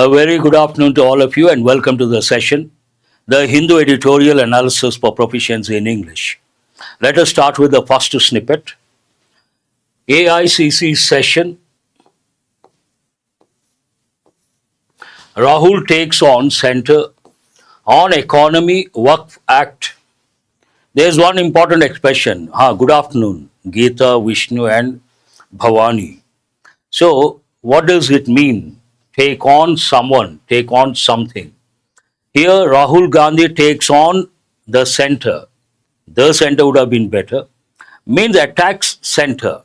A very good afternoon to all of you and welcome to the session, the Hindu editorial analysis for proficiency in English. Let us start with the first snippet. AICC session. Rahul takes on center on economy Waqf Act. There is one important expression. Good afternoon, Geeta, Vishnu and Bhavani. So, what does it mean? Take on someone, take on something. Here, Rahul Gandhi takes on the center. The center would have been better. Means attacks center,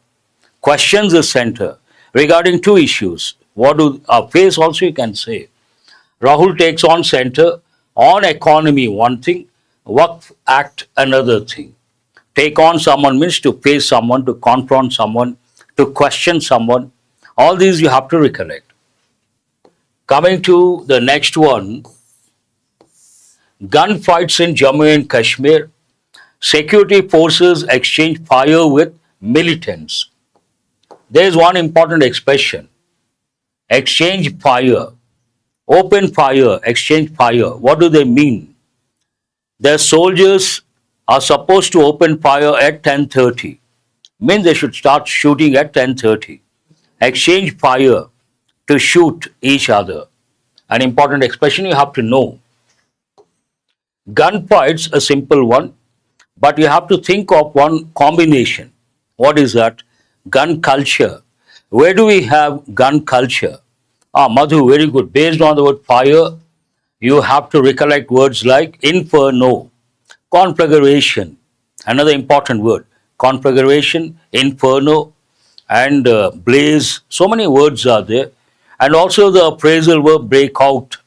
questions the center regarding two issues. What do face also you can say. Rahul takes on center on economy, one thing, Waqf Act, another thing. Take on someone means to face someone, to confront someone, to question someone. All these you have to recollect. Coming to the next one, gunfights in Jammu and Kashmir. Security forces exchange fire with militants. There is one important expression. Exchange fire. Open fire, exchange fire. What do they mean? Their soldiers are supposed to open fire at 10:30. Means they should start shooting at 10:30. Exchange fire to shoot each other. An important expression you have to know. Gunfights, a simple one, but you have to think of one combination. What is that? Gun culture. Where do we have gun culture? Madhu, very good. Based on the word fire, you have to recollect words like inferno, conflagration, another important word, conflagration, inferno, and blaze. So many words are there. And also the appraisal verb break out.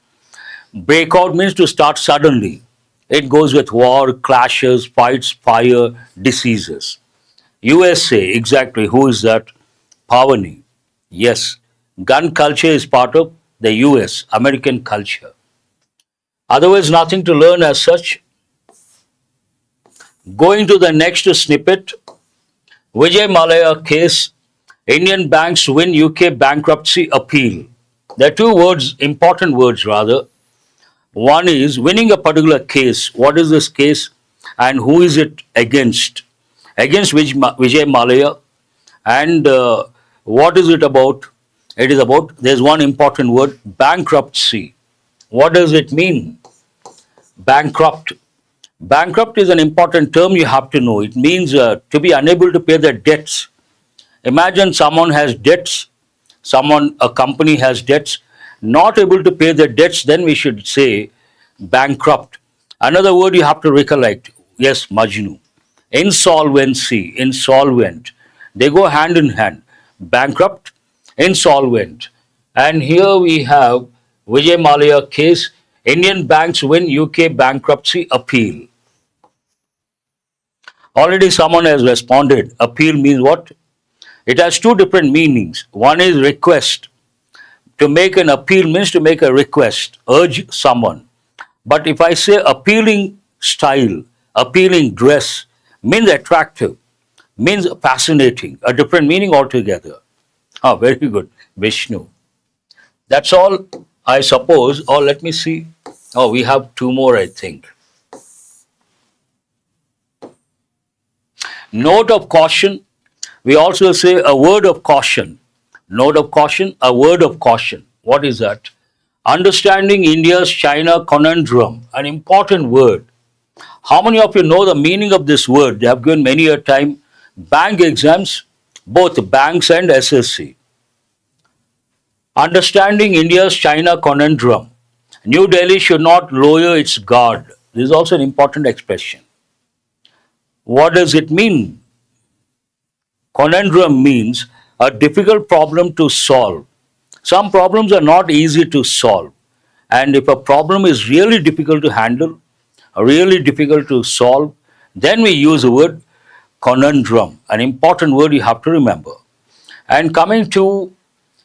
Break out means to start suddenly. It goes with war, clashes, fights, fire, diseases. USA, exactly. Who is that? Pavani. Yes. Gun culture is part of the US, American culture. Otherwise, nothing to learn as such. Going to the next snippet, Vijay Mallya case, Indian banks win UK bankruptcy appeal. There are two words, important words rather. One is winning a particular case. What is this case and who is it against? Against Vijay Mallya. And what is it about? It is about, there's one important word, bankruptcy. What does it mean? Bankrupt. Bankrupt is an important term you have to know. It means to be unable to pay their debts. Imagine someone has debts, a company has debts, not able to pay their debts, then we should say bankrupt. Another word you have to recollect, yes, Majnu. Insolvency, insolvent. They go hand in hand. Bankrupt, insolvent. And here we have Vijay Mallya case, Indian banks win UK bankruptcy appeal. Already someone has responded. Appeal means what? It has two different meanings. One is request. To make an appeal means to make a request, urge someone. But if I say appealing style, appealing dress, means attractive, means fascinating, a different meaning altogether. Very good, Vishnu. That's all, I suppose. Or let me see. We have two more, I think. Note of caution. We also say a word of caution. Note of caution, a word of caution. What is that? Understanding India's China conundrum, an important word. How many of you know the meaning of this word? They have given many a time bank exams, both banks and SSC. Understanding India's China conundrum. New Delhi should not lower its guard. This is also an important expression. What does it mean? Conundrum means a difficult problem to solve. Some problems are not easy to solve. And if a problem is really difficult to handle, really difficult to solve, then we use the word conundrum, an important word you have to remember. And coming to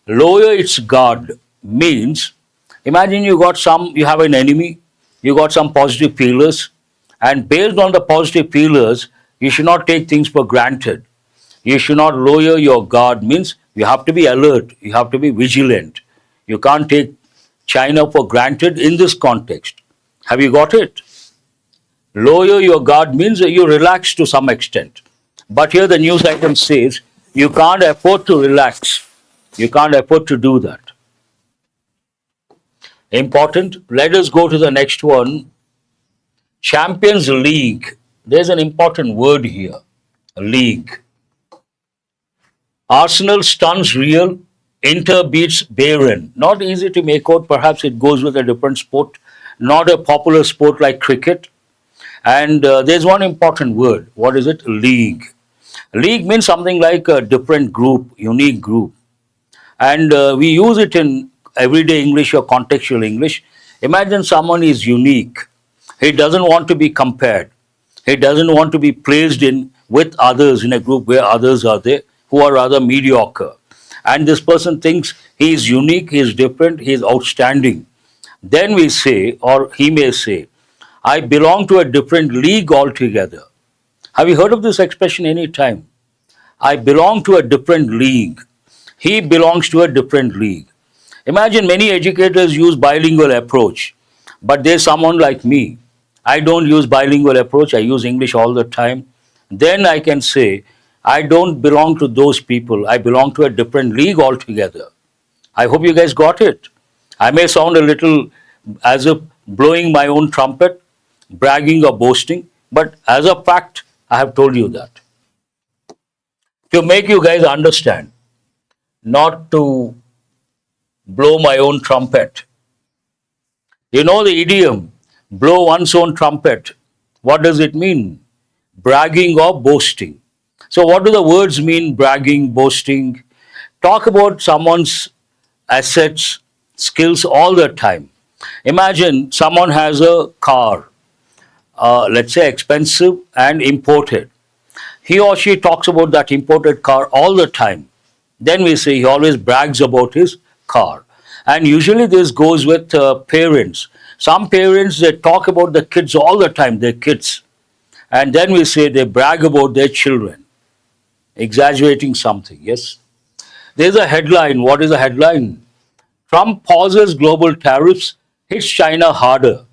lower its guard means, imagine you have an enemy, you got some positive feelers, and based on the positive feelers, you should not take things for granted. You should not lower your guard, means you have to be alert, you have to be vigilant. You can't take China for granted in this context. Have you got it? Lower your guard means you relax to some extent. But here the news item says you can't afford to relax. You can't afford to do that. Important. Let us go to the next one. Champions League. There's an important word here. League. Arsenal stuns Real. Inter beats Bayern. Not easy to make out. Perhaps it goes with a different sport. Not a popular sport like cricket. And there's one important word. What is it? League. League means something like a different group, unique group. And we use it in everyday English or contextual English. Imagine someone is unique. He doesn't want to be compared. He doesn't want to be placed in with others in a group where others are there who are rather mediocre. And this person thinks he is unique, he is different, he is outstanding. Then we say, or he may say, I belong to a different league altogether. Have you heard of this expression any time? I belong to a different league. He belongs to a different league. Imagine many educators use bilingual approach, but there's someone like me. I don't use bilingual approach. I use English all the time. Then I can say, I don't belong to those people. I belong to a different league altogether. I hope you guys got it. I may sound a little as if blowing my own trumpet, bragging or boasting, but as a fact, I have told you that. To make you guys understand, not to blow my own trumpet. You know the idiom, blow one's own trumpet. What does it mean? Bragging or boasting. So what do the words mean, bragging, boasting? Talk about someone's assets, skills all the time. Imagine someone has a car, let's say expensive and imported. He or she talks about that imported car all the time. Then we say he always brags about his car. And usually this goes with parents. Some parents, they talk about the kids all the time, their kids. And then we say they brag about their children. Exaggerating something, yes? There's a headline. What is the headline? Trump pauses global tariffs, hits China harder.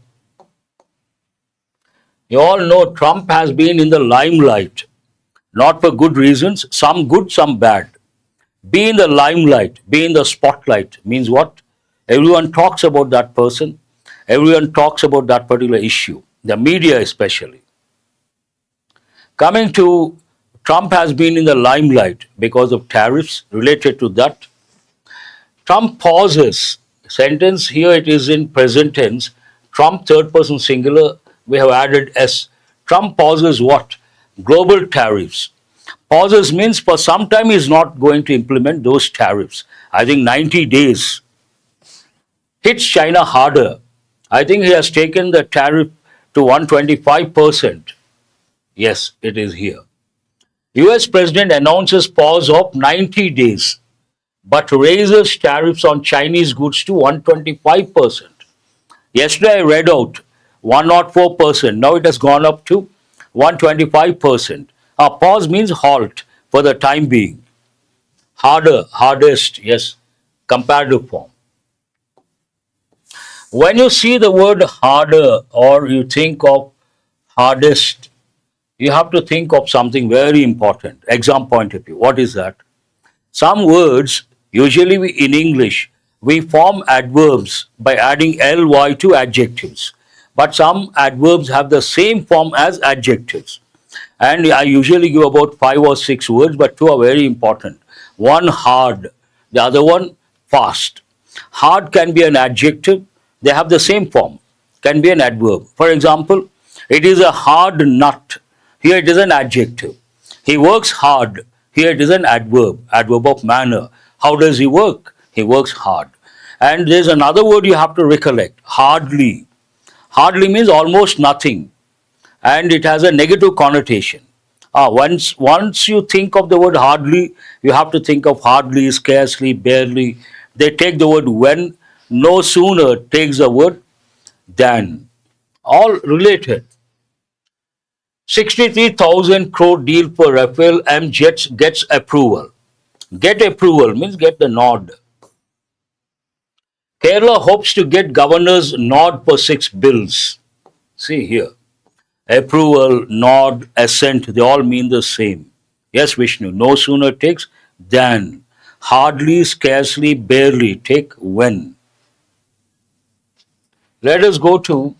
You all know Trump has been in the limelight, not for good reasons, some good, some bad. Be in the limelight, be in the spotlight means what? Everyone talks about that person, everyone talks about that particular issue, the media especially. Coming to Trump has been in the limelight because of tariffs related to that. Trump pauses, sentence here it is in present tense, Trump third person singular, we have added S. Trump pauses what? Global tariffs. Pauses means for some time he is not going to implement those tariffs. I think 90 days. Hits China harder. I think he has taken the tariff to 125%. Yes, it is here. US President announces pause of 90 days, but raises tariffs on Chinese goods to 125%. Yesterday I read out 104%. Now it has gone up to 125%. A pause means halt for the time being. Harder, hardest, yes, comparative form. When you see the word harder or you think of hardest, you have to think of something very important. Exam point of view. What is that? Some words, usually in English, we form adverbs by adding ly to adjectives. But some adverbs have the same form as adjectives. And I usually give about 5 or 6 words, but 2 are very important. One hard, the other one fast. Hard can be an adjective. They have the same form. Can be an adverb. For example, it is a hard nut. Here it is an adjective. He works hard. Here it is an adverb. Adverb of manner. How does he work? He works hard. And there's another word you have to recollect. Hardly. Hardly means almost nothing. And it has a negative connotation. Once you think of the word hardly, you have to think of hardly, scarcely, barely. They take the word when, no sooner takes the word than. All related. 63,000 crore deal for Railway SSC gets approval. Get approval means get the nod. Kerala hopes to get governor's nod for 6 bills. See here. Approval, nod, assent, they all mean the same. Yes, Vishnu, no sooner takes than. Hardly, scarcely, barely, take when. Let us go to,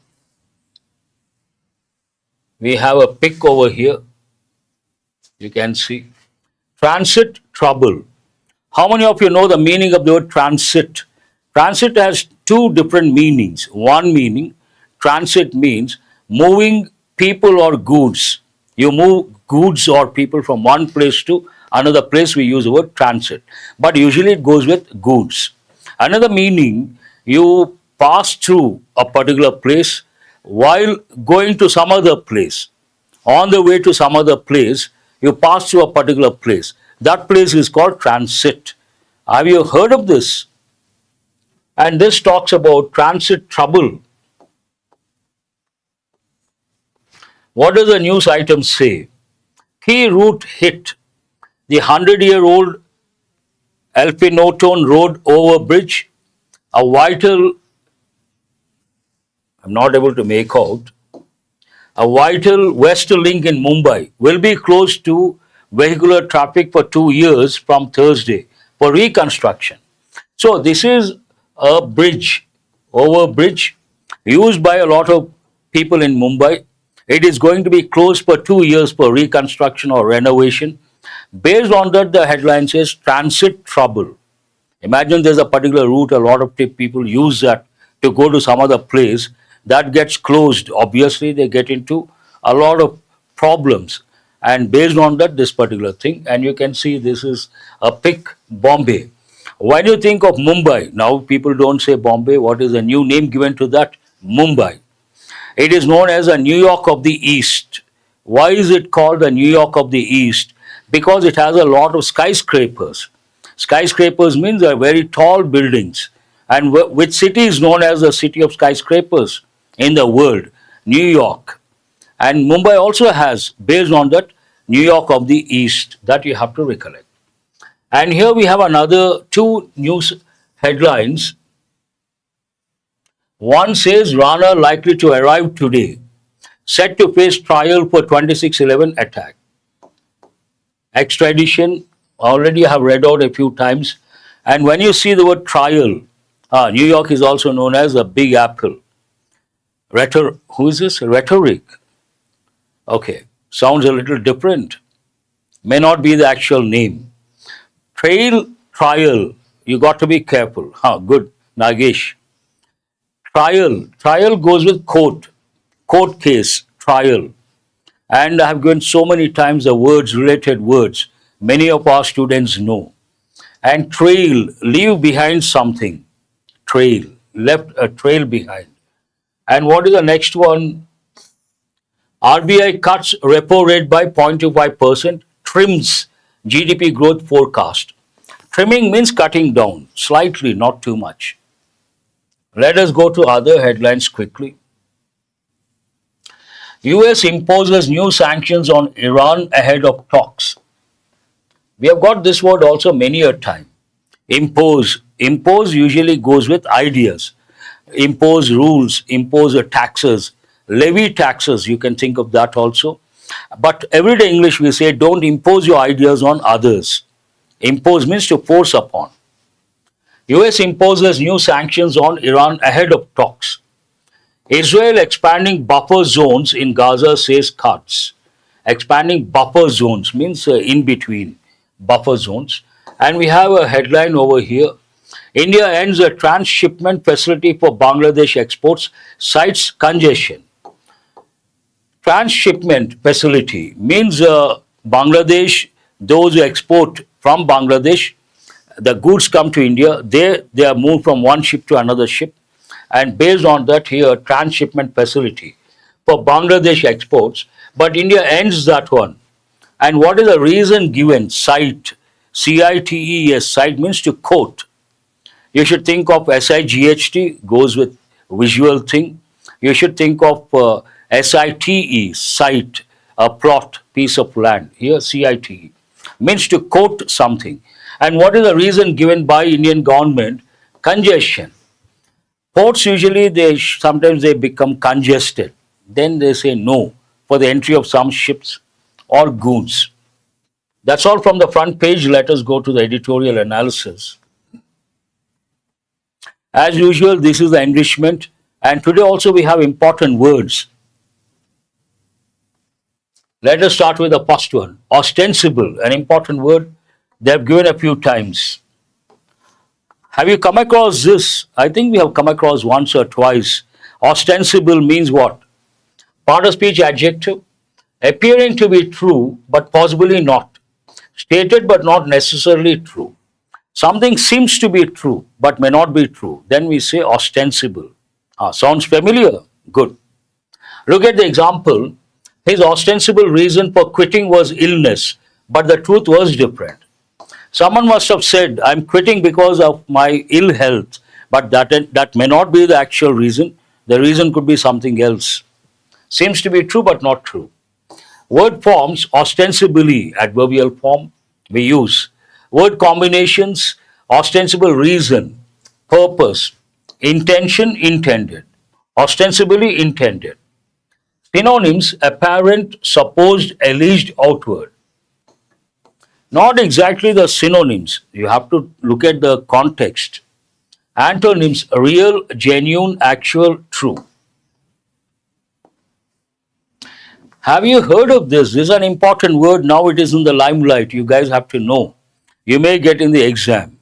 we have a pic over here. You can see. Transit trouble. How many of you know the meaning of the word transit? Transit has two different meanings. One meaning, transit means moving people or goods. You move goods or people from one place to another place, we use the word transit. But usually it goes with goods. Another meaning, you pass through a particular place while going to some other place. On the way to some other place, you pass through a particular place. That place is called transit. Have you heard of this? And this talks about transit trouble. What does the news item say? Key route hit. The 100-year-old Elphinstone Road overbridge, a vital, I'm not able to make out, a vital west link in Mumbai will be closed to vehicular traffic for 2 years from Thursday for reconstruction. So this is a bridge, overbridge, used by a lot of people in Mumbai. It is going to be closed for 2 years for reconstruction or renovation. Based on that, the headline says transit trouble. Imagine there's a particular route, a lot of people use that to go to some other place. That gets closed. Obviously, they get into a lot of problems. And based on that, this particular thing, and you can see this is a pic, Bombay. When you think of Mumbai, now people don't say Bombay, what is the new name given to that? Mumbai. It is known as a New York of the East. Why is it called the New York of the East? Because it has a lot of skyscrapers. Skyscrapers means they are very tall buildings. And which city is known as the city of skyscrapers in the world? New York. And Mumbai also has, based on that, New York of the East. That you have to recollect. And here we have another two news headlines. One says Rana likely to arrive today, set to face trial for 26/11 attack. Extradition, already have read out a few times. And when you see the word trial, New York is also known as the Big Apple. Who is this? Rhetoric. Okay, sounds a little different. May not be the actual name. Trial, you got to be careful. Good, Nagesh. Trial goes with court case, trial. And I have given so many times the words, related words. Many of our students know. And trail, leave behind something. Trail, left a trail behind. And what is the next one? RBI cuts repo rate by 0.25%, trims GDP growth forecast. Trimming means cutting down, slightly, not too much. Let us go to other headlines quickly. US imposes new sanctions on Iran ahead of talks. We have got this word also many a time. Impose. Impose usually goes with ideas. Impose rules, impose taxes, levy taxes, you can think of that also. But everyday English we say don't impose your ideas on others. Impose means to force upon. US imposes new sanctions on Iran ahead of talks. Israel expanding buffer zones in Gaza, says Q@Z. Expanding buffer zones means in between buffer zones. And we have a headline over here. India ends a transshipment facility for Bangladesh exports, cites congestion. Transshipment facility means Bangladesh, those who export from Bangladesh, the goods come to India, they are moved from one ship to another ship. And based on that, here, transshipment facility for Bangladesh exports, but India ends that one. And what is the reason given? Cite, CITES, cite means to quote. You should think of SIGHT, goes with visual thing. You should think of SITE, site, a plot, piece of land. Here, CITE, means to quote something. And what is the reason given by Indian government? Congestion. Ports usually sometimes they become congested. Then they say no for the entry of some ships or goods. That's all from the front page. Let us go to the editorial analysis. As usual, this is the enrichment, and today also we have important words. Let us start with the first one. Ostensible, an important word. They have given a few times. Have you come across this? I think we have come across once or twice. Ostensible means what? Part of speech adjective. Appearing to be true, but possibly not. Stated, but not necessarily true. Something seems to be true, but may not be true. Then we say ostensible. Sounds familiar? Good. Look at the example. His ostensible reason for quitting was illness, but the truth was different. Someone must have said, I'm quitting because of my ill health, but that may not be the actual reason. The reason could be something else. Seems to be true, but not true. Word forms, ostensibly, adverbial form, we use. Word combinations, ostensible reason, purpose, intention, intended, ostensibly intended. Synonyms, apparent, supposed, alleged, outward. Not exactly the synonyms. You have to look at the context. Antonyms, real, genuine, actual, true. Have you heard of this? This is an important word. Now it is in the limelight. You guys have to know. You may get in the exam.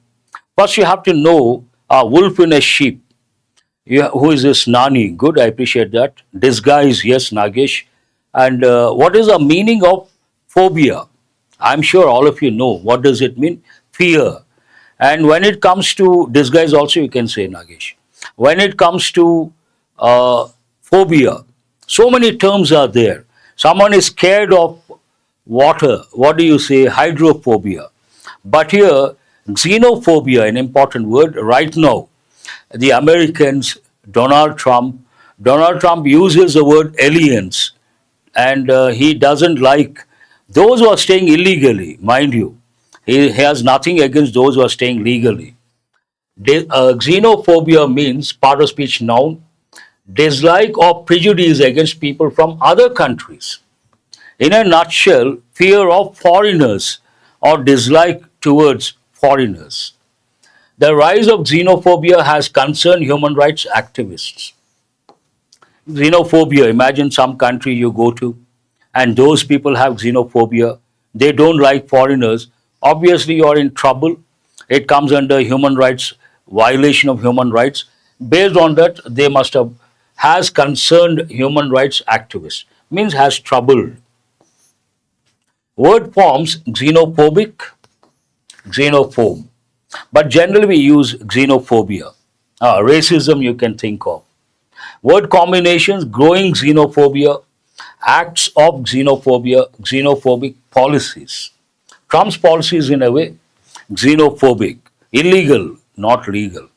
First, you have to know a wolf in a sheep. Who is this? Nani. Good, I appreciate that. Disguise, yes, Nagesh. And what is the meaning of phobia? I'm sure all of you know. What does it mean? Fear. And when it comes to disguise also you can say, Nagesh. When it comes to phobia, so many terms are there. Someone is scared of water. What do you say? Hydrophobia. But here, xenophobia, an important word right now. The Americans, Donald Trump uses the word aliens, and he doesn't like those who are staying illegally, mind you. He has nothing against those who are staying legally. Xenophobia means, part of speech noun, dislike or prejudice against people from other countries. In a nutshell, fear of foreigners or dislike towards foreigners. The rise of xenophobia has concerned human rights activists. Xenophobia, imagine some country you go to and those people have xenophobia. They don't like foreigners. Obviously, you're in trouble. It comes under human rights, violation of human rights. Based on that, they must have, has concerned human rights activists, means has troubled. Word forms xenophobic, xenophobe. But generally we use xenophobia. Racism you can think of. Word combinations, growing xenophobia, acts of xenophobia, xenophobic policies. Trump's policies in a way, xenophobic, illegal, not legal.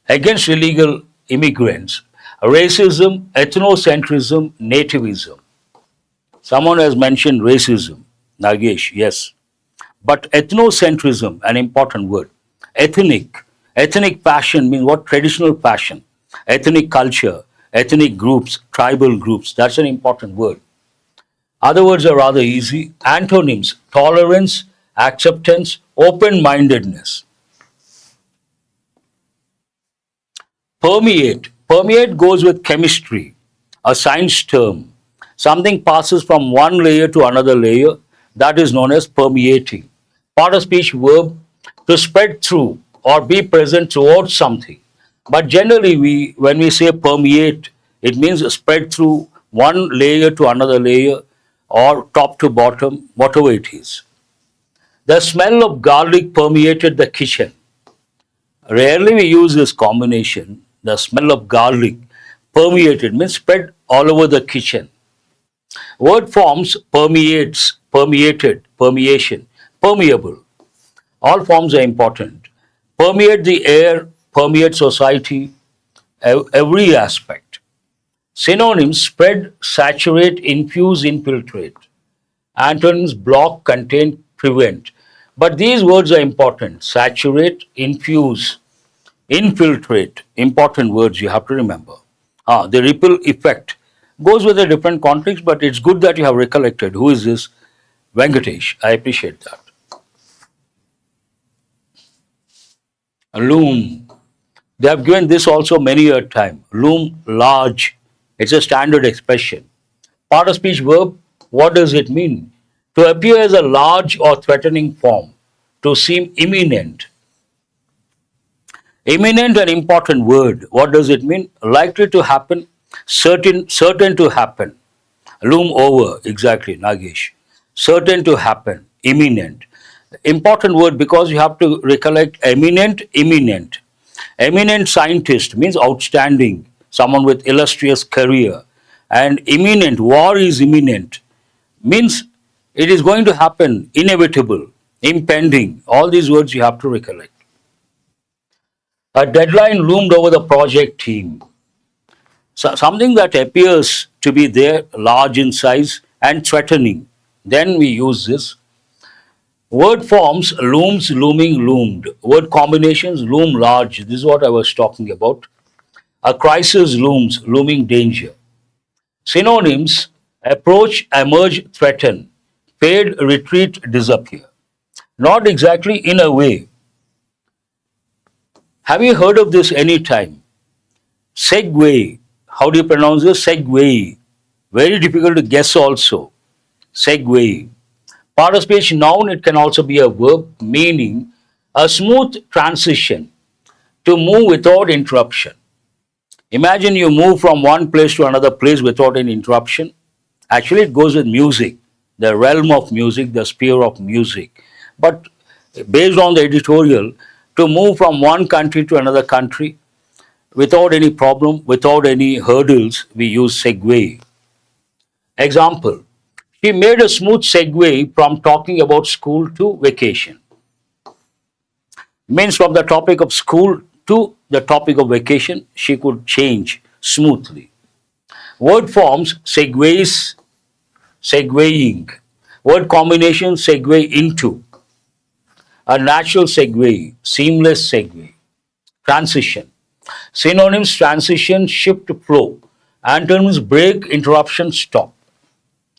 Against illegal immigrants, racism, ethnocentrism, nativism. Someone has mentioned racism, Nagesh, yes. But ethnocentrism, an important word. Ethnic passion means what? Traditional passion. Ethnic culture, ethnic groups, tribal groups. That's an important word. Other words are rather easy. Antonyms, tolerance, acceptance, open-mindedness. Permeate. Permeate goes with chemistry, a science term. Something passes from one layer to another layer. That is known as permeating. Part of speech verb, to spread through or be present towards something. But generally, when we say permeate, it means spread through one layer to another layer or top to bottom, whatever it is. The smell of garlic permeated the kitchen. Rarely we use this combination. The smell of garlic permeated means spread all over the kitchen. Word forms permeates, permeated, permeation, permeable. All forms are important. Permeate the air, permeate society, every aspect. Synonyms, spread, saturate, infuse, infiltrate. Antonyms, block, contain, prevent. But these words are important. Saturate, infuse, infiltrate, important words you have to remember. The ripple effect goes with a different context, but it's good that you have recollected. Who is this? Venkatesh. I appreciate that. Loom. They have given this also many a time. Loom large. It's a standard expression. Part of speech verb, what does it mean? To appear as a large or threatening form. To seem imminent. Imminent, an important word. What does it mean? Likely to happen, certain to happen. Loom over, exactly, Nagesh. Certain to happen, imminent. Important word because you have to recollect eminent, imminent. Eminent scientist means outstanding, someone with illustrious career. And imminent, war is imminent, means it is going to happen, inevitable, impending. All these words you have to recollect. A deadline loomed over the project team. So something that appears to be there, large in size and threatening. Then we use this. Word forms looms, looming, loomed. Word combinations loom large. This is what I was talking about. A crisis looms, looming danger. Synonyms approach, emerge, threaten, fade, retreat, disappear. Not exactly in a way. Have you heard of this any time? Segue. How do you pronounce this? Segue. Very difficult to guess also. Segue. Part of speech noun, it can also be a verb meaning a smooth transition, to move without interruption. Imagine you move from one place to another place without any interruption. Actually, it goes with music, the realm of music, the sphere of music. But based on the editorial, to move from one country to another country without any problem, without any hurdles, we use segue. Example, she made a smooth segue from talking about school to vacation. Means from the topic of school to the topic of vacation, she could change smoothly. Word forms segues, segueing. Word combination segue into. A natural segue, seamless segue. Transition. Synonyms transition, shift, flow. Antonyms break, interruption, stop.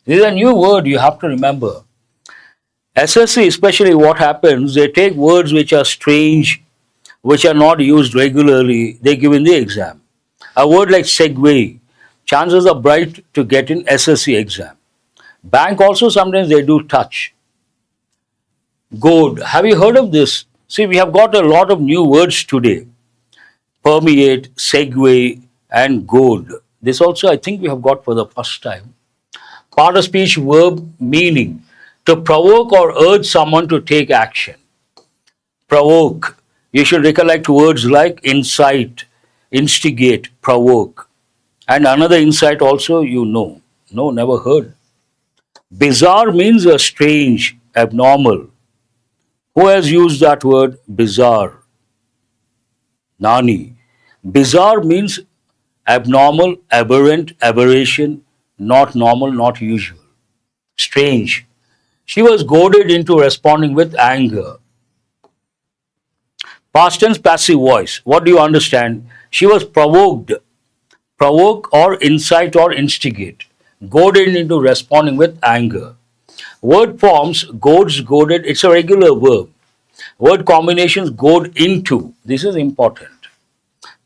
This is a new word you have to remember. SSC, especially what happens, they take words which are strange, which are not used regularly, they give in the exam. A word like segue, chances are bright to get in SSC exam. Bank also sometimes they do touch. Goad, have you heard of this? See, we have got a lot of new words today. Permeate, segue, and goad. This also I think we have got for the first time. Part of speech verb meaning to provoke or urge someone to take action. Provoke. You should recollect words like incite, instigate, provoke. And another insight also you know. No, never heard. Bizarre means a strange, abnormal. Who has used that word bizarre? Nani. Bizarre means abnormal, aberrant, aberration, not normal, not usual. Strange. She was goaded into responding with anger. Past tense passive voice. What do you understand? She was provoked. Provoke or incite or instigate. Goaded into responding with anger. Word forms goads, goaded. It's a regular verb. Word combinations goad into. This is important.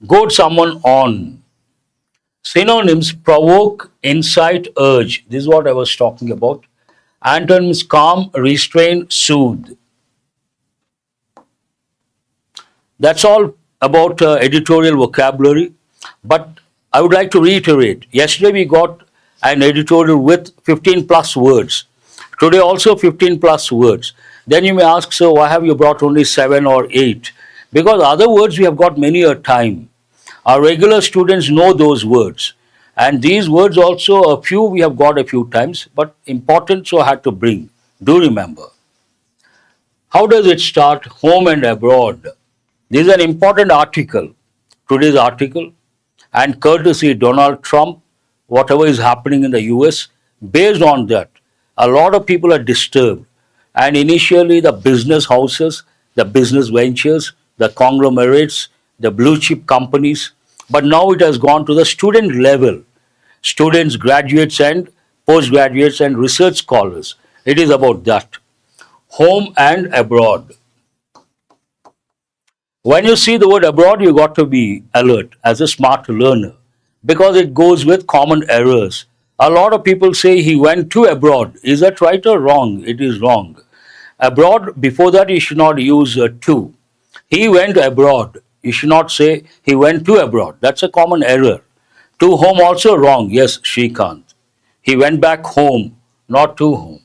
Goad someone on. Synonyms provoke, incite, urge. This is what I was talking about. Antonyms calm, restrain, soothe. That's all about editorial vocabulary. But I would like to reiterate. Yesterday we got an editorial with 15 plus words. Today also 15 plus words. Then you may ask, so why have you brought only 7 or 8? Because other words we have got many a time. Our regular students know those words. And these words also, a few we have got a few times, but important, so I had to bring. Do remember. How does it start? Home and abroad. This is an important article, today's article, and courtesy Donald Trump, whatever is happening in the US, based on that, a lot of people are disturbed. And initially the business houses, the business ventures, the conglomerates, the blue chip companies, but now it has gone to the student level. Students, graduates, and postgraduates, and research scholars. It is about that. Home and abroad. When you see the word abroad, you got to be alert as a smart learner because it goes with common errors. A lot of people say he went to abroad. Is that right or wrong? It is wrong. Abroad, before that, you should not use to. He went abroad. You should not say he went to abroad. That's a common error. To home also wrong. Yes, Srikanth. He went back home, not to home.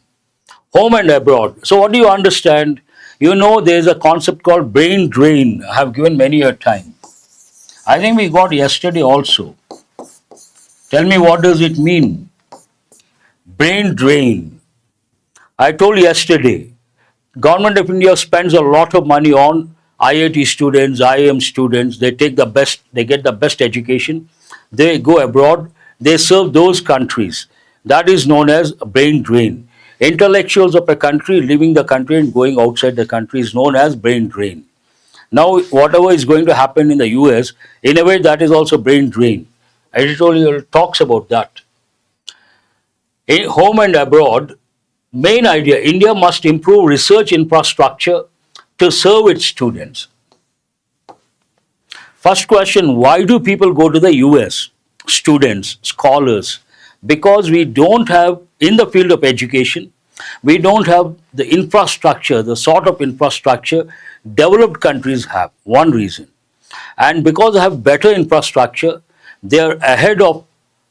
Home and abroad. So what do you understand? You know there is a concept called brain drain. I have given many a time. I think we got yesterday also. Tell me, what does it mean? Brain drain. I told yesterday, Government of India spends a lot of money on IIT students, IIM students. They take the best, they get the best education. They go abroad, they serve those countries. That is known as brain drain. Intellectuals of a country leaving the country and going outside the country is known as brain drain. Now, whatever is going to happen in the US, in a way that is also brain drain. Editorial talks about that. In home and abroad, main idea, India must improve research infrastructure to serve its students. First question, why do people go to the US? Students, scholars, because we don't have, in the field of education, we don't have the infrastructure, the sort of infrastructure developed countries have. One reason. And because they have better infrastructure, they are ahead of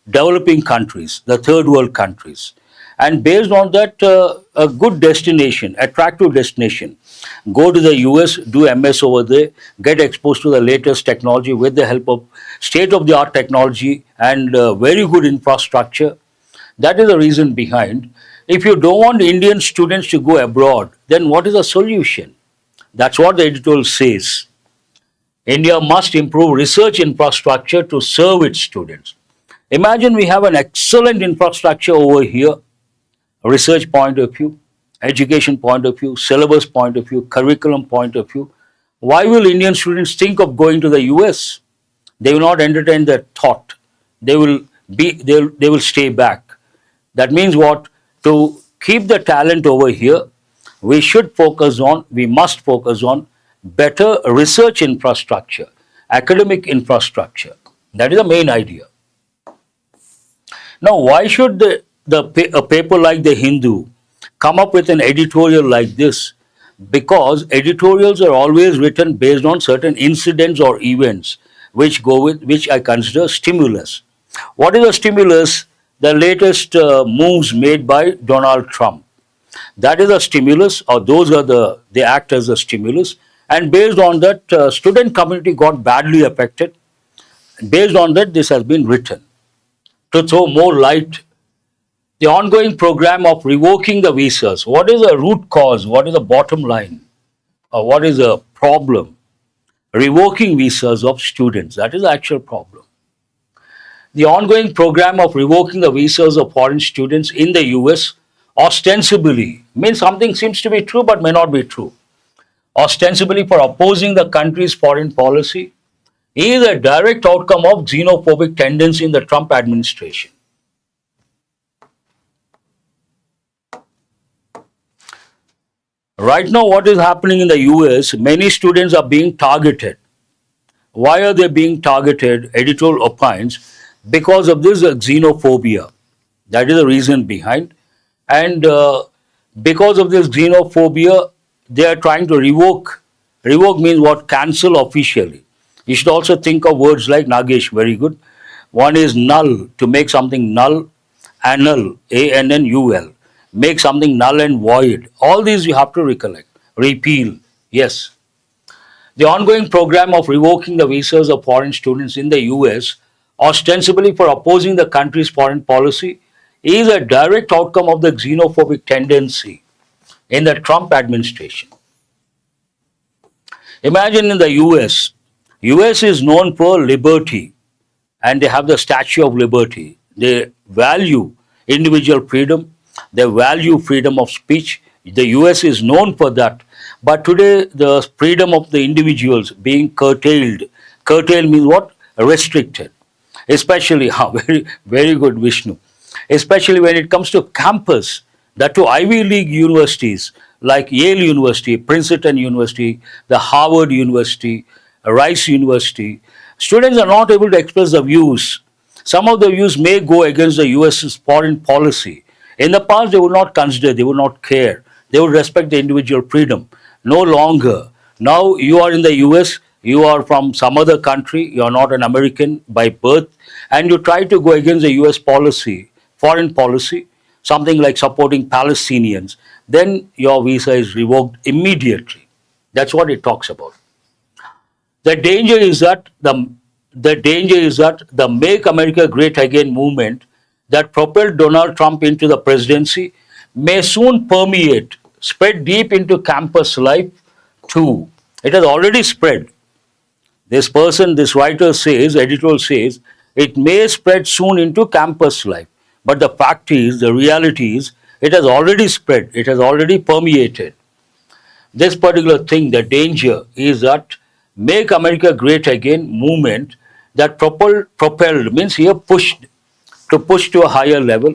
developing countries, the third world countries. And based on that, a good destination, attractive destination, go to the US, do MS over there, get exposed to the latest technology with the help of state-of-the-art technology and very good infrastructure. That is the reason behind. If you don't want Indian students to go abroad, then what is the solution? That's what the editorial says. India must improve research infrastructure to serve its students. Imagine we have an excellent infrastructure over here, research point of view, education point of view, syllabus point of view, curriculum point of view. Why will Indian students think of going to the US? They will not entertain that thought. They will stay back. That means what? To keep the talent over here, we must focus on better research infrastructure, academic infrastructure. That is the main idea. Now, why should a paper like the Hindu come up with an editorial like this? Because editorials are always written based on certain incidents or events which I consider stimulus. What is a stimulus? The latest moves made by Donald Trump. That is a stimulus, or they act as a stimulus. And based on that, student community got badly affected. Based on that, this has been written to throw more light. The ongoing program of revoking the visas. What is the root cause? What is the bottom line? Or what is the problem? Revoking visas of students. That is the actual problem. The ongoing program of revoking the visas of foreign students in the US ostensibly means something seems to be true but may not be true. Ostensibly for opposing the country's foreign policy is a direct outcome of xenophobic tendency in the Trump administration. Right now, what is happening in the US, many students are being targeted. Why are they being targeted? Editorial opines, because of this xenophobia. That is the reason behind. And because of this xenophobia, they are trying to revoke. Revoke means what? Cancel officially. You should also think of words like Nagesh, very good. One is null, to make something null, annul, ANNUL. Make something null and void. All these you have to recollect. Repeal, yes. The ongoing program of revoking the visas of foreign students in the US, ostensibly for opposing the country's foreign policy, is a direct outcome of the xenophobic tendency in the Trump administration. Imagine in the US is known for liberty and they have the Statue of Liberty. They value individual freedom, they value freedom of speech. The US is known for that. But today the freedom of the individuals being curtailed Curtail means what? Restricted. Especially, very, very good, Vishnu. Especially when it comes to campus, that to Ivy League universities like Yale University, Princeton University, the Harvard University, Rice University, students are not able to express the views. Some of the views may go against the US's foreign policy. In the past, they would not consider, they would not care. They would respect the individual freedom. No longer. Now you are in the US, you are from some other country, you are not an American by birth, and you try to go against the US policy, foreign policy, something like supporting Palestinians, then your visa is revoked immediately. That's what it talks about. The danger is that the Make America Great Again movement that propelled Donald Trump into the presidency may soon permeate, spread deep into campus life too. It has already spread. This writer says, editorial says, it may spread soon into campus life. But the fact is, the reality is, it has already spread, it has already permeated. This particular thing, the danger is that Make America Great Again movement that propelled means here pushed to a higher level,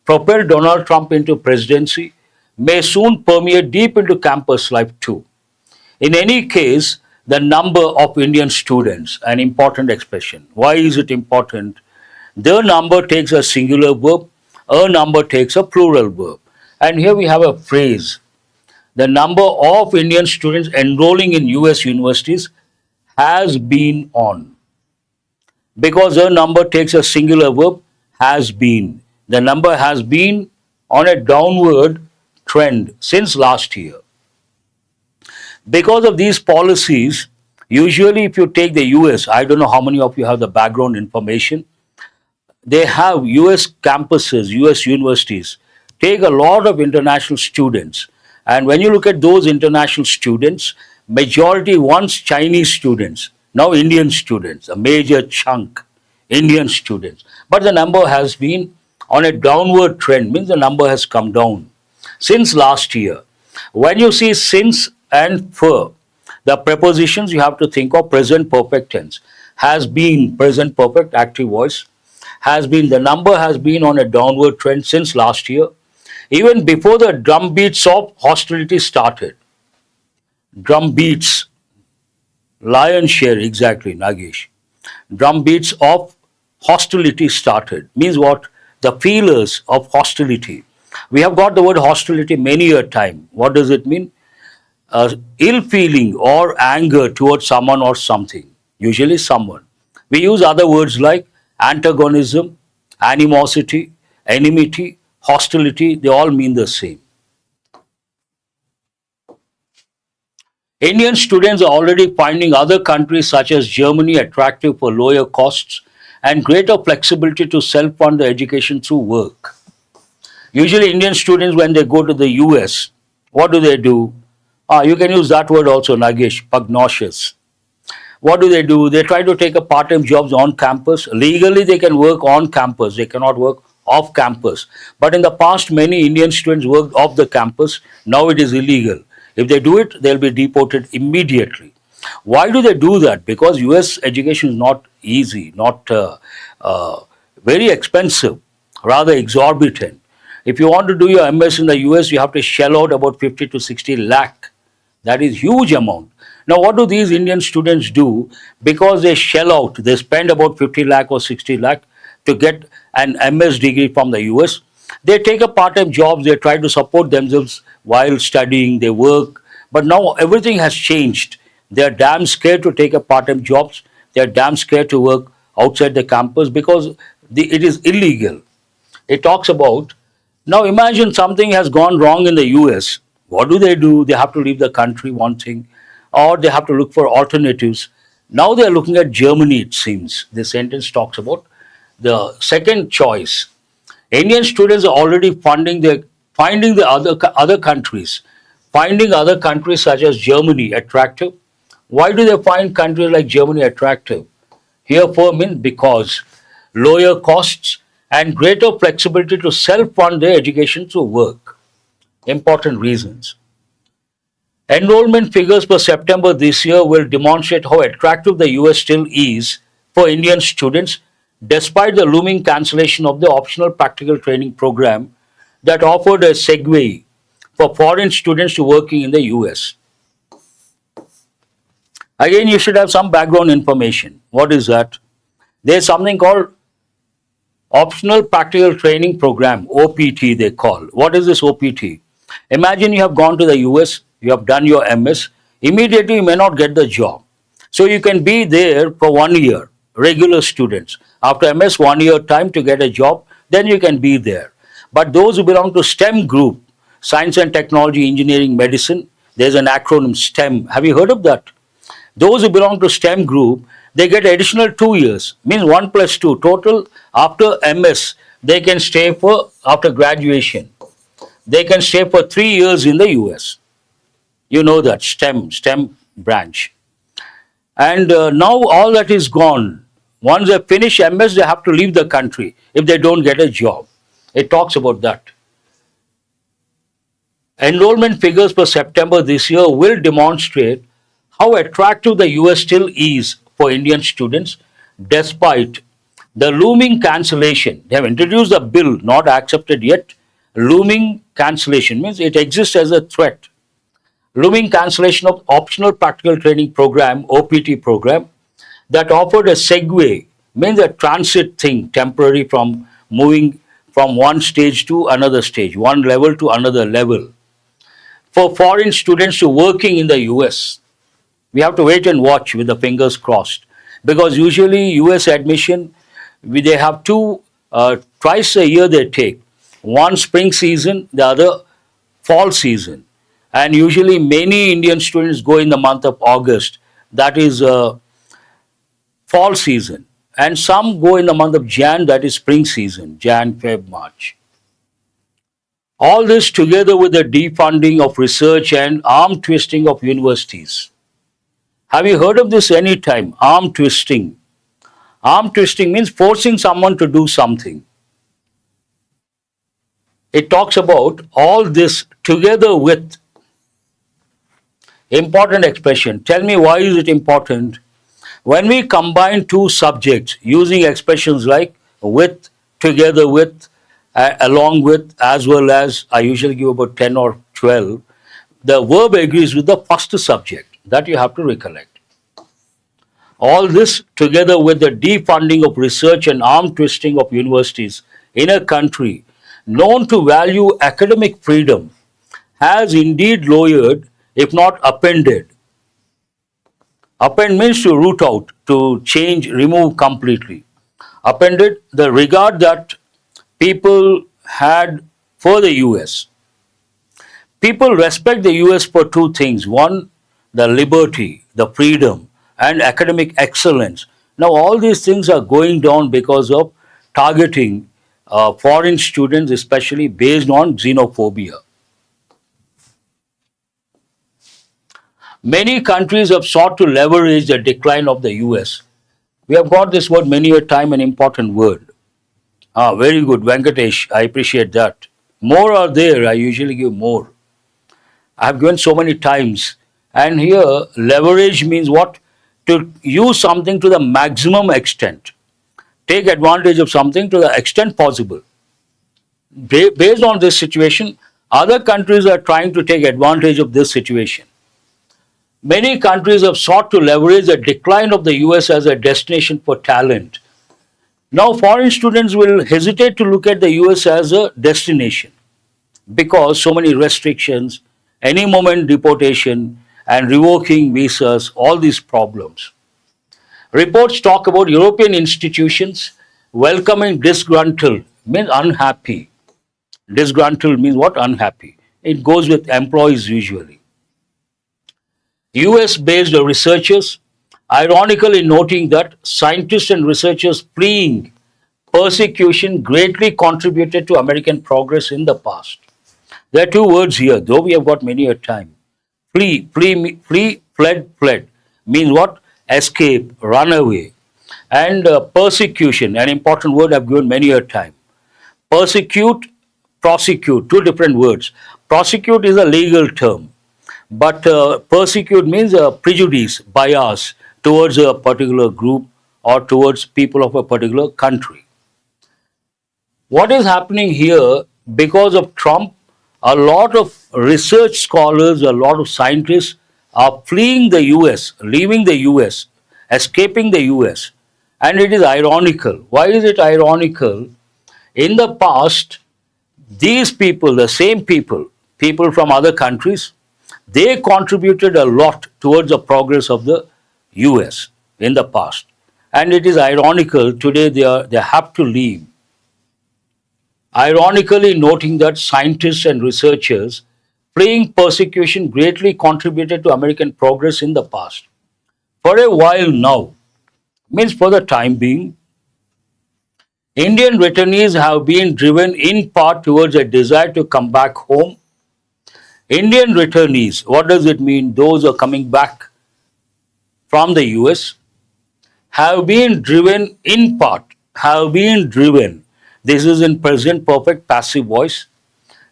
propelled Donald Trump into presidency, may soon permeate deep into campus life too. In any case, the number of Indian students, an important expression. Why is it important? The number takes a singular verb, a number takes a plural verb. And here we have a phrase. The number of Indian students enrolling in US universities has been on. Because a number takes a singular verb, has been. The number has been on a downward trend since last year. Because of these policies, usually if you take the US, I don't know how many of you have the background information, they have US campuses, US universities, take a lot of international students. And when you look at those international students, majority once Chinese students, now Indian students, a major chunk Indian students. But the number has been on a downward trend, means the number has come down since last year. When you see since and for, the prepositions you have to think of present perfect tense. Has been, present perfect, active voice. Has been, the number has been on a downward trend since last year. Even before the drum beats of hostility started. Drum beats, lion share, exactly, Nagesh. Drum beats of hostility started. Means what? The feelers of hostility. We have got the word hostility many a time. What does it mean? Ill feeling or anger towards someone or something, usually someone. We use other words like antagonism, animosity, enmity, hostility, they all mean the same. Indian students are already finding other countries such as Germany attractive for lower costs and greater flexibility to self-fund their education through work. Usually Indian students, when they go to the US, what do? You can use that word also, Nagesh, pugnacious. What do? They try to take a part-time jobs on campus. Legally, they can work on campus. They cannot work off campus. But in the past, many Indian students worked off the campus. Now it is illegal. If they do it, they'll be deported immediately. Why do they do that? Because US education is not easy, not very expensive, rather exorbitant. If you want to do your MS in the US, you have to shell out about 50 to 60 lakh. That is huge amount. Now, what do these Indian students do? Because they shell out, they spend about 50 lakh or 60 lakh to get an MS degree from the US. They take a part-time job, they try to support themselves while studying, they work. But now everything has changed. They are damn scared to take a part-time jobs. They are damn scared to work outside the campus because it is illegal. It talks about, now imagine something has gone wrong in the US. What do? They have to leave the country, one thing, or they have to look for alternatives. Now they are looking at Germany, it seems. This sentence talks about the second choice. Indian students are already finding the other countries such as Germany attractive. Why do they find countries like Germany attractive? Here for means because lower costs and greater flexibility to self-fund their education through work. Important reasons. Enrollment figures for September this year will demonstrate how attractive the US still is for Indian students despite the looming cancellation of the optional practical training program that offered a segue for foreign students to working in the US. Again, you should have some background information. What is that? There's something called Optional Practical Training Program, OPT they call. What is this OPT? Imagine you have gone to the US, you have done your MS, immediately you may not get the job. So you can be there for 1 year, regular students. After MS, 1 year time to get a job, then you can be there. But those who belong to STEM group, science and technology, engineering, medicine, there's an acronym STEM. Have you heard of that? Those who belong to STEM group, they get additional 2 years, means 1 plus 2. Total, after MS, they can stay for, after graduation, they can stay for 3 years in the US. You know that, STEM branch. And now all that is gone. Once they finish MS, they have to leave the country if they don't get a job. It talks about that. Enrollment figures for September this year will demonstrate how attractive the US still is for Indian students despite the looming cancellation. They have introduced a bill, not accepted yet. Looming cancellation means it exists as a threat. Looming cancellation of optional practical training program, OPT program, that offered a segue, means a transit thing, temporary, from moving from one stage to another stage, one level to another level. For foreign students to working in the US, we have to wait and watch with the fingers crossed, because usually US admission, they have two, twice a year they take, one spring season, the other fall season, and usually many Indian students go in the month of August, that is fall season, and some go in the month of Jan, that is spring season, Jan, Feb, March. All this together with the defunding of research and arm twisting of universities. Have you heard of this any time? Arm twisting. Arm twisting means forcing someone to do something. It talks about all this together with important expression. Tell me, why is it important? When we combine two subjects using expressions like with, together with, along with, as well as, I usually give about 10 or 12, the verb agrees with the first subject. That you have to recollect. All this together with the defunding of research and arm twisting of universities in a country known to value academic freedom has indeed lowered, if not upended. Append means to root out, to change, remove completely. Upended the regard that people had for the US. People respect the US for two things. One, the liberty, the freedom, and academic excellence. Now, all these things are going down because of targeting foreign students, especially based on xenophobia. Many countries have sought to leverage the decline of the US. We have got this word many a time, an important word. Very good, Venkatesh, I appreciate that. More are there, I usually give more. I have given so many times. And here, leverage means what? To use something to the maximum extent. Take advantage of something to the extent possible. Based on this situation, other countries are trying to take advantage of this situation. Many countries have sought to leverage the decline of the US as a destination for talent. Now, foreign students will hesitate to look at the US as a destination because so many restrictions, any moment deportation, and revoking visas, all these problems. Reports talk about European institutions welcoming disgruntled, means unhappy. Disgruntled means what? Unhappy. It goes with employees usually. US-based researchers, ironically noting that scientists and researchers fleeing persecution greatly contributed to American progress in the past. There are two words here, though we have got many a time. Flee, fled, means what? Escape, run away. And persecution, an important word I've given many a time. Persecute, prosecute, two different words. Prosecute is a legal term. But persecute means prejudice, bias towards a particular group or towards people of a particular country. What is happening here because of Trump? A lot of research scholars, a lot of scientists are fleeing the US, leaving the US, escaping the US. And it is ironical. Why is it ironical? In the past, these people, the same people, people from other countries, they contributed a lot towards the progress of the US in the past. And it is ironical today they have to leave. Ironically, noting that scientists and researchers fleeing persecution greatly contributed to American progress in the past. For a while now, means for the time being, Indian returnees have been driven in part towards a desire to come back home. Indian returnees, what does it mean? Those who are coming back from the US have been driven in part, have been driven. This is in present perfect passive voice,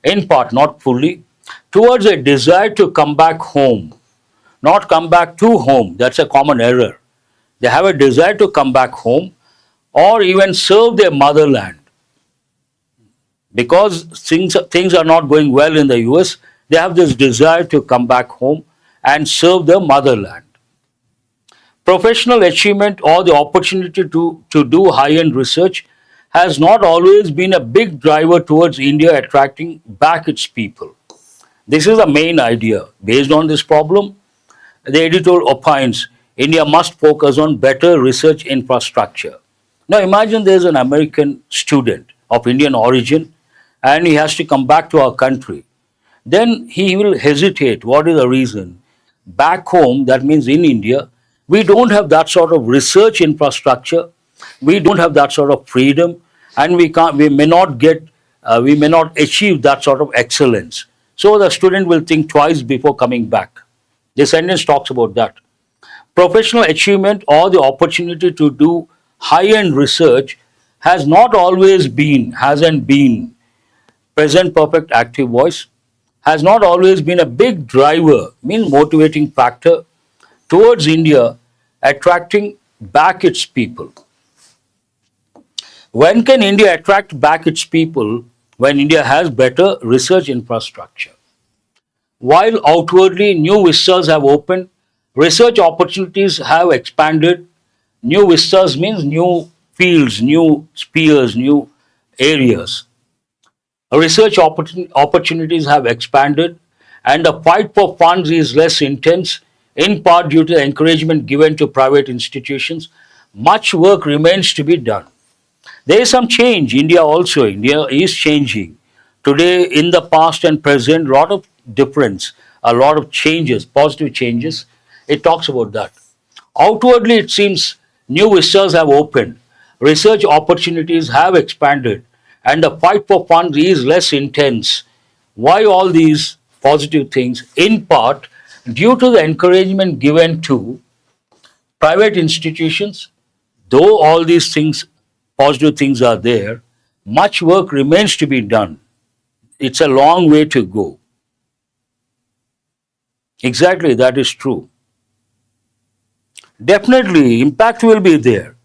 in part, not fully, towards a desire to come back home, not come back to home. That's a common error. They have a desire to come back home or even serve their motherland. Because things are not going well in the US, they have this desire to come back home and serve the motherland. Professional achievement or the opportunity to do high-end research has not always been a big driver towards India attracting back its people. This is the main idea. Based on this problem, the editor opines India must focus on better research infrastructure. Now imagine there's an American student of Indian origin and he has to come back to our country. Then he will hesitate. What is the reason? Back home, that means in India, we don't have that sort of research infrastructure. We don't have that sort of freedom, and we may not achieve that sort of excellence. So the student will think twice before coming back. This sentence talks about that. Professional achievement or the opportunity to do high-end research hasn't been, present perfect active voice, has not always been a big driver, means motivating factor towards India attracting back its people. When can India attract back its people? When India has better research infrastructure. While outwardly new vistas have opened, research opportunities have expanded. New vistas means new fields, new spheres, new areas. Research opportunities have expanded, and the fight for funds is less intense, in part due to the encouragement given to private institutions. Much work remains to be done. There is some change. India is changing. Today, in the past and present, a lot of difference, a lot of changes, positive changes. It talks about that. Outwardly, it seems new vistas have opened, research opportunities have expanded, and the fight for funds is less intense. Why all these positive things? In part, due to the encouragement given to private institutions, though all these things, positive things are there, much work remains to be done. It's a long way to go. Exactly, that is true. Definitely, impact will be there.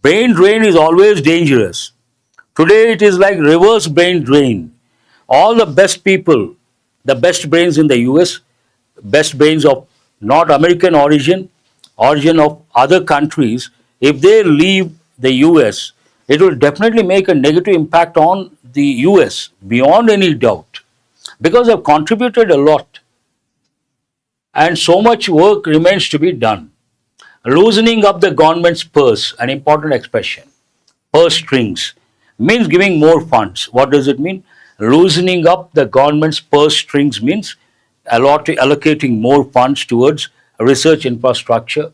Brain drain is always dangerous. Today it is like reverse brain drain. All the best people, the best brains in the US, best brains of not American origin of other countries, if they leave the US, it will definitely make a negative impact on the US beyond any doubt because they've contributed a lot and so much work remains to be done. Loosening up the government's purse, an important expression. Purse strings means giving more funds. What does it mean? Loosening up the government's purse strings means allocating more funds towards research infrastructure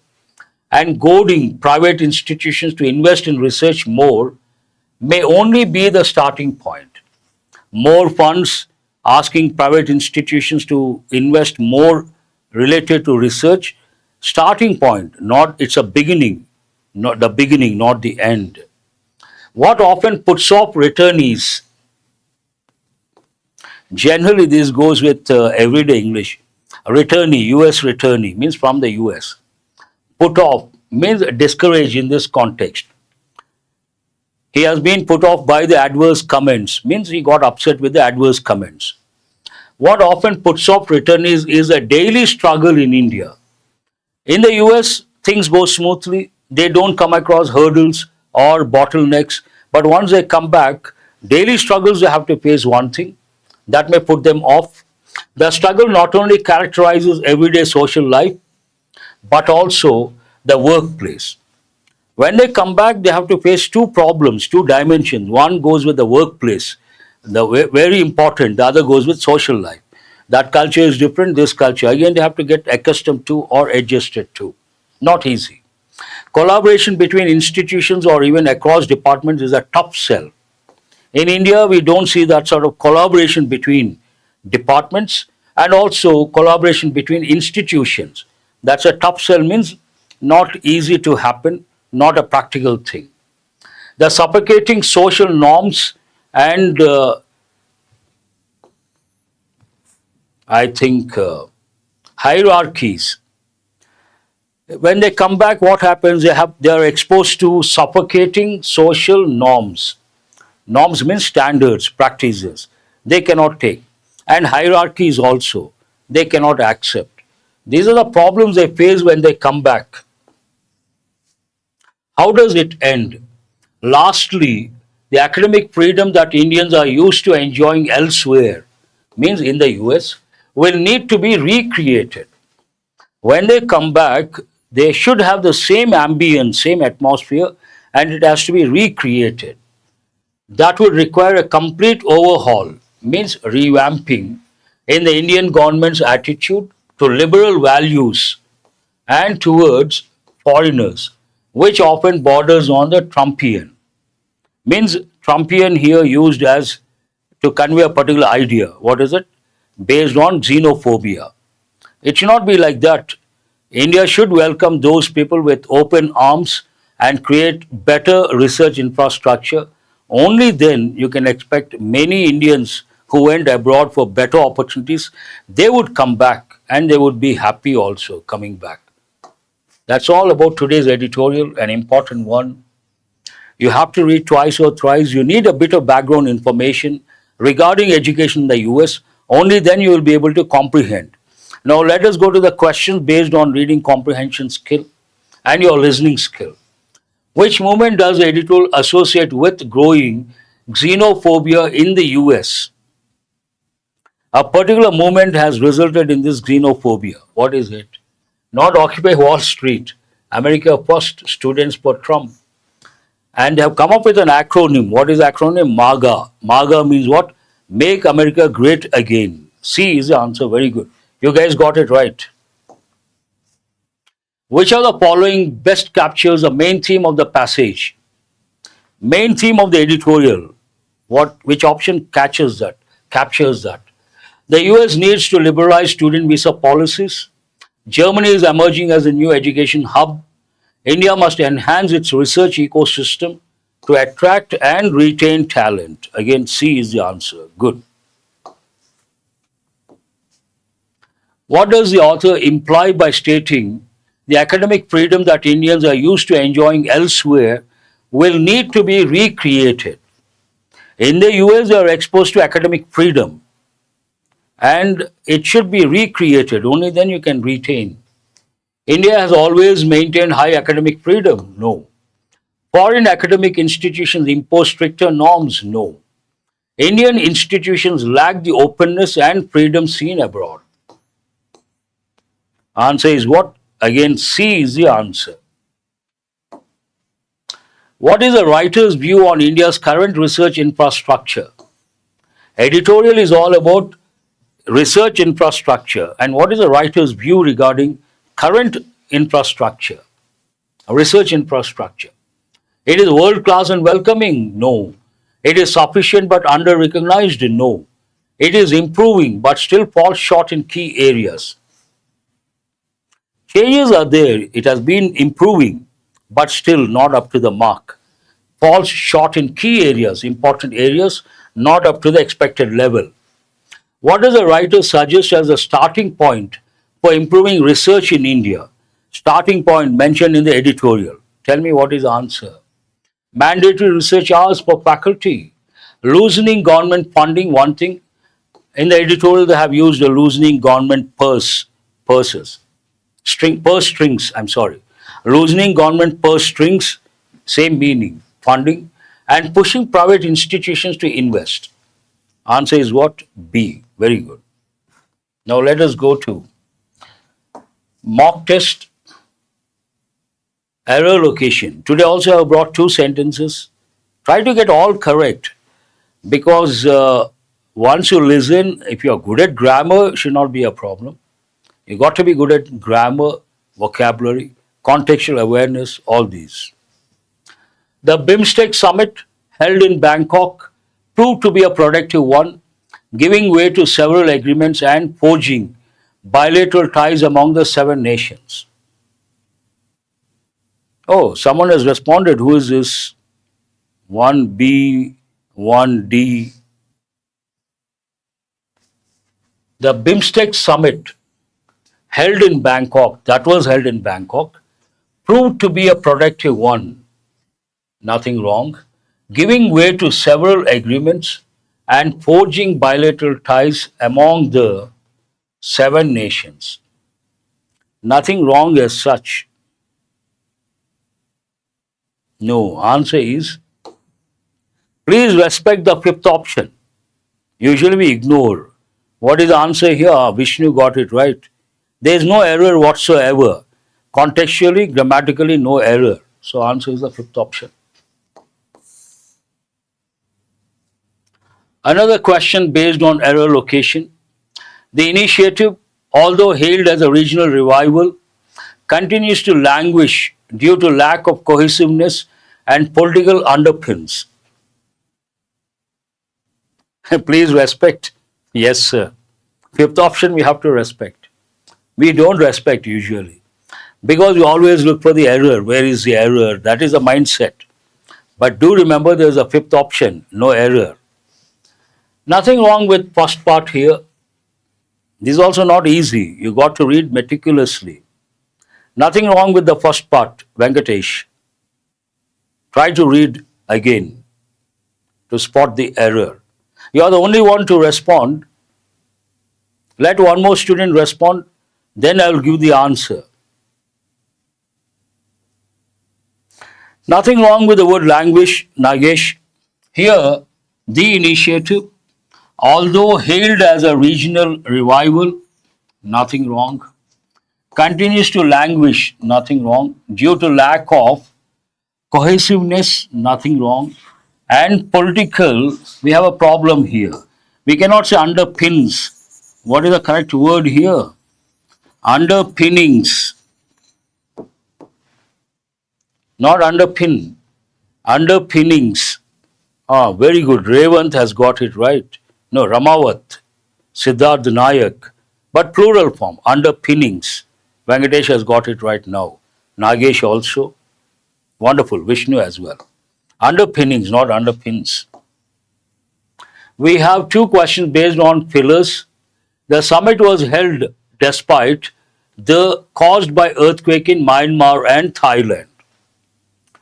and goading private institutions to invest in research more may only be the starting point. More funds, asking private institutions to invest more related to research, starting point, not it's a beginning, not the beginning, not the end. What often puts off returnees, generally this goes with everyday English. returnee, US returnee, means from the US. Put off means discouraged in this context. He has been put off by the adverse comments, means he got upset with the adverse comments. What often puts off returnees is a daily struggle in India. In the US, things go smoothly. They don't come across hurdles or bottlenecks. But once they come back, daily struggles they have to face one thing that may put them off. The struggle not only characterizes everyday social life, but also the workplace. When they come back, they have to face two problems, two dimensions. One goes with the workplace, very important. The other goes with social life. That culture is different, this culture. Again, they have to get accustomed to or adjusted to. Not easy. Collaboration between institutions or even across departments is a tough sell. In India, we don't see that sort of collaboration between departments and also collaboration between institutions. That's a tough sell, means not easy to happen, not a practical thing. The suffocating social norms and hierarchies. When they come back, what happens? They are exposed to suffocating social norms. Norms means standards, practices. They cannot take. And hierarchies also. They cannot accept. These are the problems they face when they come back. How does it end? Lastly, the academic freedom that Indians are used to enjoying elsewhere, means in the US, will need to be recreated. When they come back, they should have the same ambience, same atmosphere, and it has to be recreated. That would require a complete overhaul, means revamping, in the Indian government's attitude to liberal values and towards foreigners, which often borders on the Trumpian. Means Trumpian here used as to convey a particular idea. What is it? Based on xenophobia. It should not be like that. India should welcome those people with open arms and create better research infrastructure. Only then you can expect many Indians who went abroad for better opportunities, they would come back and they would be happy also coming back. That's all about today's editorial, an important one. You have to read twice or thrice. You need a bit of background information regarding education in the US. Only then you will be able to comprehend. Now let us go to the questions based on reading comprehension skill and your listening skill. Which movement does the editorial associate with growing xenophobia in the US? A particular movement has resulted in this xenophobia. What is it? Not Occupy Wall Street, America First, Students for Trump. And they have come up with an acronym. What is the acronym? MAGA. MAGA means what? Make America Great Again. C is the answer. Very good. You guys got it right. Which of the following best captures the main theme of the passage? Main theme of the editorial. Which option captures that? The US needs to liberalize student visa policies. Germany is emerging as a new education hub. India must enhance its research ecosystem to attract and retain talent. Again, C is the answer. Good. What does the author imply by stating the academic freedom that Indians are used to enjoying elsewhere will need to be recreated? In the US, they are exposed to academic freedom and it should be recreated. Only then you can retain. India has always maintained high academic freedom. No. Foreign academic institutions impose stricter norms. No. Indian institutions lack the openness and freedom seen abroad. Answer is what? Again, C is the answer. What is the writer's view on India's current research infrastructure? Editorial is all about research infrastructure. And what is the writer's view regarding current infrastructure, research infrastructure? It is world-class and welcoming? No. It is sufficient but under-recognized? No. It is improving but still falls short in key areas. Changes are there. It has been improving but still not up to the mark. Falls short in key areas, important areas, not up to the expected level. What does the writer suggest as a starting point for improving research in India. Starting point mentioned in the editorial. Tell me what is the answer. Mandatory research hours for faculty. Loosening government funding, one thing. In the editorial, they have used a loosening government purse strings, Loosening government purse strings, same meaning, funding, and pushing private institutions to invest. Answer is what? B. Very good. Now let us go to mock test error location. Today also I have brought 2 sentences. Try to get all correct, because once you listen, if you are good at grammar, it should not be a problem. You got to be good at grammar, vocabulary, contextual awareness, all these. The BIMSTEC summit held in Bangkok proved to be a productive one, giving way to several agreements and forging bilateral ties among the 7 nations. Oh, someone has responded. Who is this? 1B, 1D. The BIMSTEC summit held in Bangkok, proved to be a productive one. Nothing wrong. Giving way to several agreements and forging bilateral ties among the 7 nations. Nothing wrong as such. No, answer is, please respect the 5th option. Usually we ignore. What is the answer here? Vishnu got it right. There is no error whatsoever. Contextually, grammatically, no error. So answer is the 5th option. Another question based on error location. The initiative, although hailed as a regional revival, continues to languish due to lack of cohesiveness and political underpins. Please respect. Yes, sir. 5th option we have to respect. We don't respect usually, because we always look for the error. Where is the error? That is the mindset. But do remember there is a 5th option, no error. Nothing wrong with first part here. This is also not easy. You got to read meticulously. Nothing wrong with the first part, Venkatesh. Try to read again to spot the error. You are the only one to respond. Let one more student respond, then I will give the answer. Nothing wrong with the word language, Nagesh. Here, the initiative, although hailed as a regional revival, nothing wrong. Continues to languish, nothing wrong. Due to lack of cohesiveness, nothing wrong. And political, we have a problem here. We cannot say underpins. What is the correct word here? Underpinnings. Not underpin. Underpinnings. Ah, very good. Revant has got it right. No, Ramavat, Siddharth Nayak. But plural form, underpinnings. Venkatesh has got it right now. Nagesh also. Wonderful. Vishnu as well. Underpinnings, not underpins. We have 2 questions based on fillers. The summit was held despite the caused by earthquake in Myanmar and Thailand.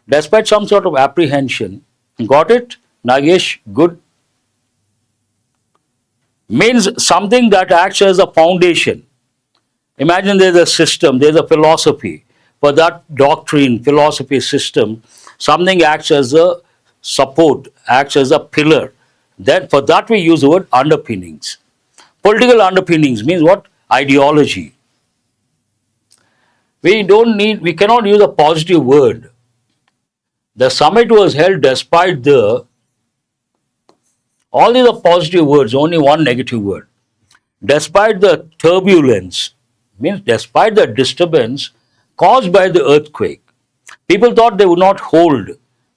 Despite some sort of apprehension. Got it? Nagesh, good. Means something that acts as a foundation. Imagine there's a system, there's a philosophy. For that doctrine, philosophy system, something acts as a support, acts as a pillar. Then for that we use the word underpinnings. Political underpinnings means what? Ideology. We cannot use a positive word. The summit was held despite all these are positive words, only one negative word. Despite the turbulence, means despite the disturbance caused by the earthquake. People thought they would not hold,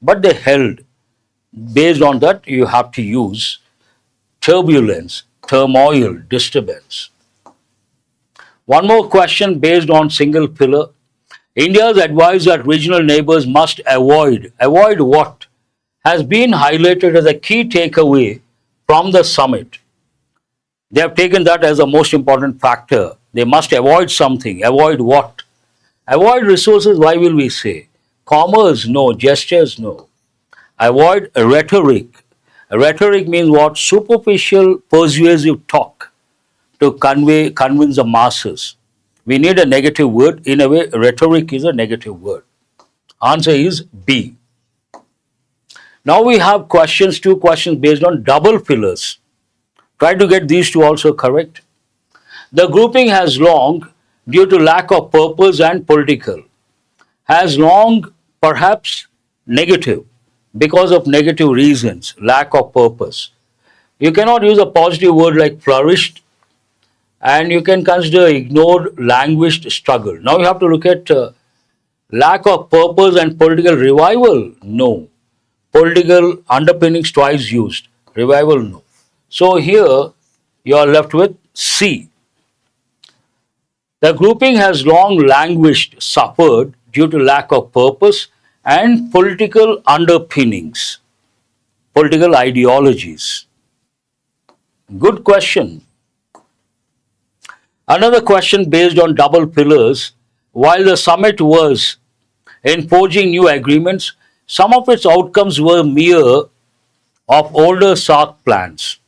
but they held. Based on that, you have to use turbulence, turmoil, disturbance. One more question based on single pillar. India's advice that regional neighbors must avoid what? Has been highlighted as a key takeaway from the summit. They have taken that as the most important factor They must avoid something. Avoid what? Avoid resources, why will we say? Commerce, no. Gestures, no. Avoid rhetoric. Rhetoric means what? Superficial, persuasive talk to convince the masses. We need a negative word. In a way, rhetoric is a negative word. Answer is B. Now we have questions, two questions based on double fillers. Try to get these two also correct. The grouping has long, due to lack of purpose and political. Has long, perhaps negative, because of negative reasons, lack of purpose. You cannot use a positive word like flourished, and you can consider ignored, languished, struggle. Now you have to look at lack of purpose and political revival. No. Political underpinnings twice used. Revival, no. So here you are left with C. The grouping has long languished, suffered due to lack of purpose and political underpinnings, political ideologies. Good question. Another question based on double pillars. While the summit was in forging new agreements, some of its outcomes were mere of older SRC plans.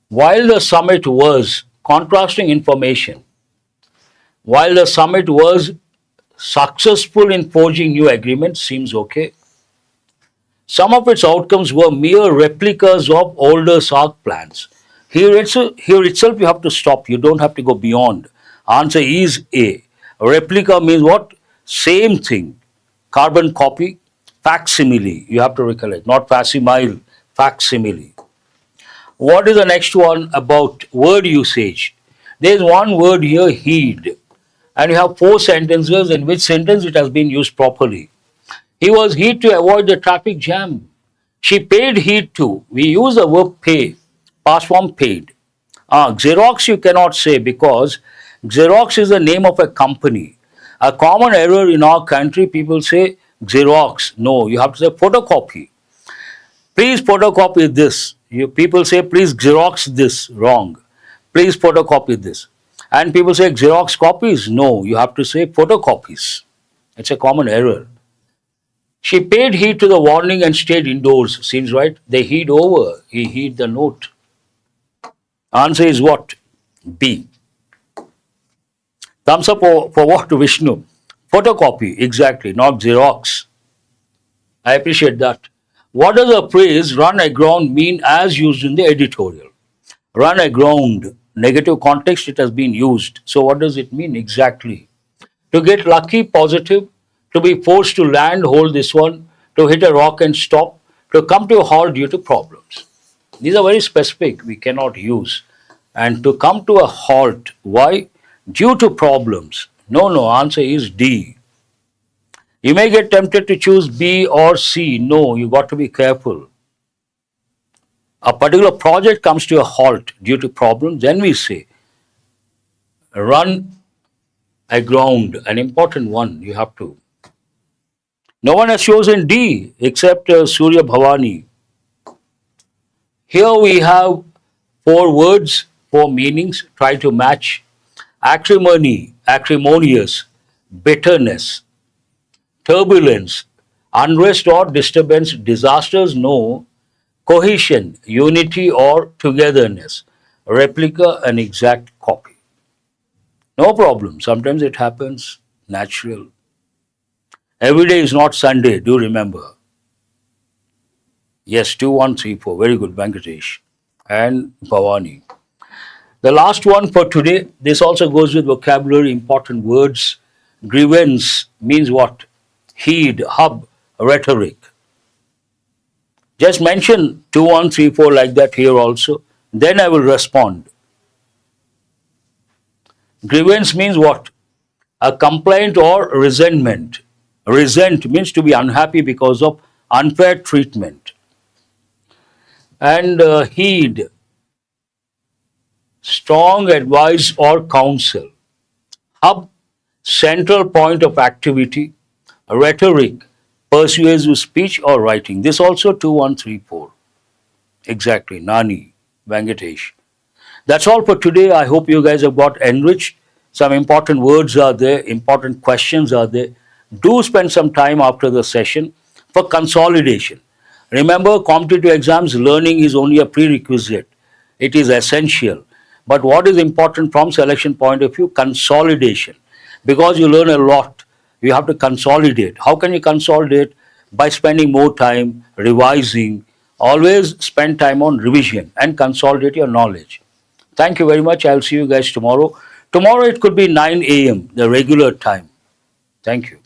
While the summit was contrasting information, while the summit was successful in forging new agreements, seems okay. Some of its outcomes were mere replicas of older SRC plans. Here itself you have to stop. You don't have to go beyond. Answer is A. Replica means what? Same thing. Carbon copy, facsimile. You have to recollect. Not facsimile, facsimile. What is the next one about word usage? There is one word here, heed. And you have 4 sentences in which sentence it has been used properly. He was heed to avoid the traffic jam. She paid heed to. We use the verb pay. Past form paid. Xerox you cannot say because Xerox is the name of a company. A common error in our country, people say Xerox. No, you have to say photocopy. Please photocopy this. People say please Xerox this. Wrong. Please photocopy this. And people say Xerox copies. No, you have to say photocopies. It's a common error. She paid heed to the warning and stayed indoors. Seems right. They heed over. He heed the note. Answer is what? B. Thumbs up for what, Vishnu? Photocopy, exactly, not Xerox. I appreciate that. What does the phrase run aground mean as used in the editorial? Run aground, negative context, it has been used. So what does it mean exactly? To get lucky, positive, to be forced to land, hold this one, to hit a rock and stop, to come to a halt due to problems. These are very specific, we cannot use. And to come to a halt, why? Due to problems. No, answer is D. You may get tempted to choose B or C. No, you got to be careful. A particular project comes to a halt due to problems, then we say run aground, an important one you have to. No one has chosen D except Surya Bhavani. Here we have 4 words, 4 meanings, try to match. Acrimony, acrimonious, bitterness, turbulence, unrest or disturbance, disasters, no, cohesion, unity or togetherness, replica, an exact copy. No problem, sometimes it happens, natural. Every day is not Sunday, do remember. Yes, 2134, very good, Venkatesh and Bhavani. The last one for today, this also goes with vocabulary, important words. Grievance means what? Heed, hub, rhetoric. Just mention 2134 like that here also. Then I will respond. Grievance means what? A complaint or resentment. Resent means to be unhappy because of unfair treatment. And heed, strong advice or counsel. Hub, central point of activity. Rhetoric, persuasive speech or writing. This also 2134. Exactly, Nani, Venkatesh. That's all for today. I hope you guys have got enriched. Some important words are there, important questions are there. Do spend some time after the session for consolidation. Remember, competitive exams learning is only a prerequisite. It is essential. But what is important from selection point of view? Consolidation. Because you learn a lot, you have to consolidate. How can you consolidate? By spending more time revising. Always spend time on revision and consolidate your knowledge. Thank you very much. I'll see you guys tomorrow. Tomorrow it could be 9 a.m., the regular time. Thank you.